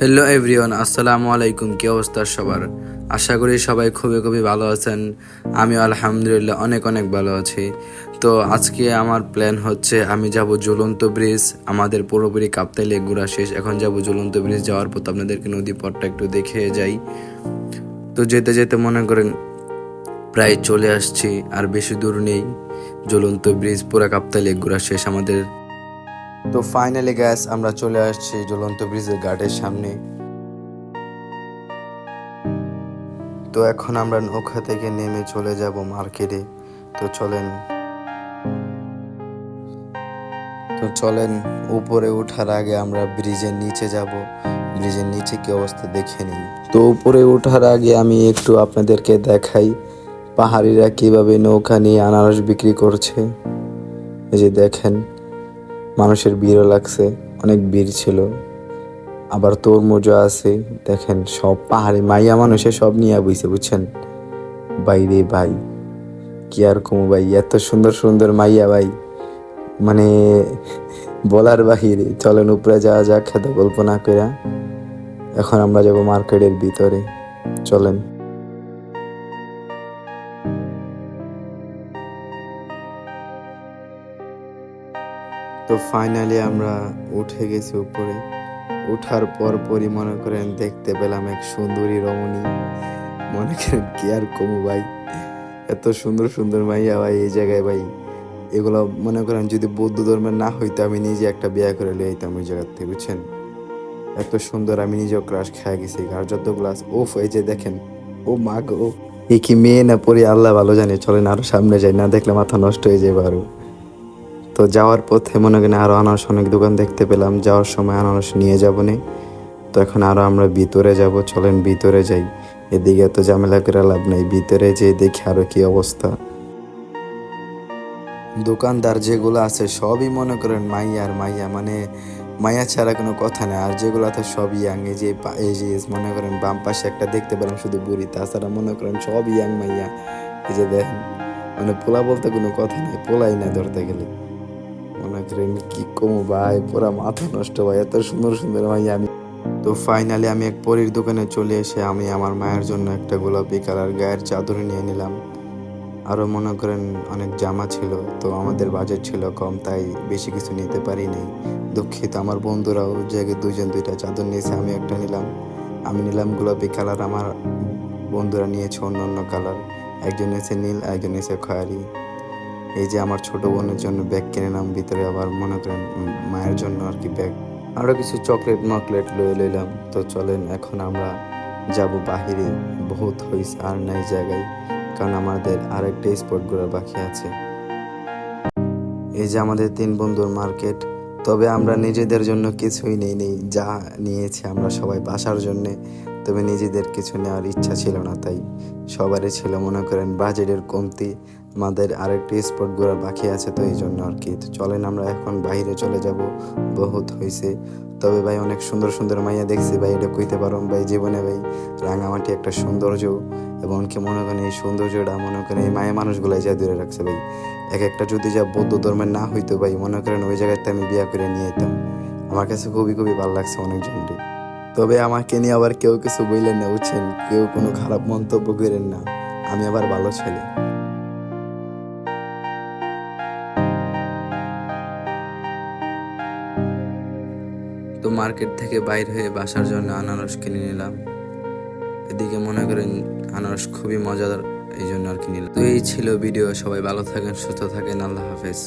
Hello everyone, আসসালামু আলাইকুম। কি অবস্থা সবার? আশা করি সবাই খুবই খুবই ভালো আছেন। আমি আলহামদুলিল্লাহ অনেক অনেক ভালো আছি। তো আজকে আমার প্ল্যান হচ্ছে আমি যাব ঝুলন্ত ব্রিজ। আমাদের পুরোপুরি কাপ্তাই লেক ঘোরা শেষ, এখন যাব ঝুলন্ত ব্রিজ। যাওয়ার পর আপনাদেরকে নদী পথটা একটু দেখে যাই। তো যেতে যেতে মনে করেন প্রায় চলে আসছি, আর বেশি দূর নেই। ঝুলন্ত ব্রিজ পুরা কাপ্তাই লেক ঘোরা শেষ আমাদের। তো ফাইনালি গ্যাস আমরা চলে আসছি ঝুলন্ত ব্রিজের ঘাটের সামনে। তো এখন আমরা নৌকা থেকে নেমে চলে যাব মার্কেটে। তো চলেন তো চলেন, উপরে ওঠার আগে আমরা ব্রিজের নিচে যাব। ব্রিজের নিচে কি অবস্থা দেখে নিই। তো উপরে ওঠার আগে আমি একটু আপনাদেরকে দেখাই পাহাড়িরা কিভাবে নৌকা নিয়ে আনারস বিক্রি করছে। এই যে দেখেন, মানুষের ভিড়ও লাগছে, অনেক ভিড় ছিল। আবার তরমুজও আছে, দেখেন সব পাহাড়ি মাইয়া মানুষে সব নিয়ে বইছে, বুঝছেন ভাই রে ভাই। কি আর কমু ভাই, এত সুন্দর সুন্দর মাইয়া ভাই, মানে বলার বাহিরে। চলেন উপরে যাওয়া যাক, খেতে গল্প না কইরা। এখন আমরা যাব মার্কেটের ভিতরে, চলেন। তো ফাইনালি আমরা উঠে গেছি উপরে। উঠার পরই মনে করেন দেখতে পেলাম এক সুন্দরী রমণী। মনে করেন কি আর কমু ভাই, এত সুন্দর সুন্দর মাইয়া ভাই এই জায়গায় ভাই। এগুলো মনে করেন যদি বৌদ্ধ ধর্মের না হইতো আমি নিজে একটা বিয়ে করে লিয়ে আইতাম ওই জায়গার থেকে, বুঝছেন। এত সুন্দর, আমি নিজেও ক্রাশ খেয়ে গেছি। আর যত গ্লাস ওফ, এই যে দেখেন, ও মা গো, এ কি মেয়ে না পরি আল্লাহ ভালো জানে। চলেন আরো সামনে যাই, না দেখলে মাথা নষ্ট হয়ে যাবে আরো। তো যাওয়ার পথে মনে করেন আরো আনারস অনেক দোকান দেখতে পেলাম, যাওয়ার সময় আনারস নিয়ে যাবো নে। তো এখন আরো আমরা ভিতরে যাব, চলেন ভিতরে যাই। এদিকে এত ঝামেলা করে লাভ নাই, ভিতরে যেয়ে দেখি আরো কি অবস্থা। দোকানদার যেগুলো আছে সবই মনে করেন মাইয়া আর মাইয়া, মানে মাইয়া ছাড়া কোনো কথা নেই। আর যেগুলো আছে সব ইয়াং। এই যে মনে করেন বাম পাশে একটা দেখতে পারেন শুধু বুড়ি, তাছাড়া মনে করেন সব ইয়াং মাইয়া। এই যে দেখেন, মানে পোলা বলতে কোনো কথা নেই, পোলাই না ধরতে গেলে। মনে করেন কি কমু ভাই, পুরা মাথা নষ্ট ভাই, এত সুন্দর সুন্দর মাইয়া। তো ফাইনালি আমি এক পরীর দোকানে চলে এসে আমি আমার মায়ের জন্য একটা গোলাপি কালার গায়ের চাদর নিয়ে নিলাম। আরও মনে করেন অনেক জামা ছিল, তো আমাদের বাজেট ছিল কম, তাই বেশি কিছু নিতে পারি নাই। দুঃখিত। আমার বন্ধুরাও জায়গায় দুইজন দুইটা চাদর নিয়েছে, আমি একটা নিলাম। আমি নিলাম গোলাপি কালার, আমার বন্ধুরা নিয়েছে অন্য অন্য কালার। একজন নিয়েছে নীল, একজন নিয়েছে খয়েরি। এই যে আমার ছোট বোনের জন্য ব্যাগ কিনে নিলাম, ভিতরে আবার মনে করেন মায়ের জন্য আর কি ব্যাগ। আরও কিছু চকলেট মকলেট লয়ে লইলাম। তো চলেন এখন আমরা যাব বাহিরে। বহুত হইছে, আর নাই জায়গায়, কারণ আমাদের আরেকটা স্পট ঘোরা বাকি আছে। এই যে আমাদের তিন বন্ধুর মার্কেট। তবে আমরা নিজেদের জন্য কিছুই নেই, যা নিয়েছি আমরা সবাই বাসার জন্যে। তবে নিজেদের কিছু নেওয়ার ইচ্ছা ছিল না, তাই সবারই ছিল মনে করেন বাজেটের কমতি। আমাদের আরেকটি স্পট ঘোরা বাকি আছে, তো এই জন্য আর কি। তো চলেন আমরা এখন বাইরে চলে যাব, বহুত হয়েছে। তবে ভাই অনেক সুন্দর সুন্দর মাইয়া দেখছি ভাই, এটা কইতে পারো ভাই জীবনে ভাই। রাঙামাটি একটা সৌন্দর্য, এবং কি মনে করেন এই সৌন্দর্যটা মনে করেন এই মায়া মানুষগুলাই যা দূরে রাখছে ভাই। এক একটা যদি যা বৌদ্ধ ধর্মের না হইতো ভাই, মনে করেন ওই জায়গাতে আমি বিয়া করে নিয়ে যেতাম। আমার কাছে খুবই খুবই ভালো লাগছে অনেকজনকে। তবে আমাকে নিয়ে আবার কেউ কিছু বললেন না, বুঝছেন, কেউ কোনো খারাপ মন্তব্য করেন না, আমি আবার ভালো ছেলে। তো মার্কেট থেকে বাইর হয়ে বাসার জন্য আনারস কিনে নিলাম। এদিকে মনে করেন আনারস খুবই মজাদার, এই জন্য আর কি নিলাম। তো এই ছিল ভিডিও। সবাই ভালো থাকেন, সুস্থ থাকেন, আল্লাহ হাফেজ।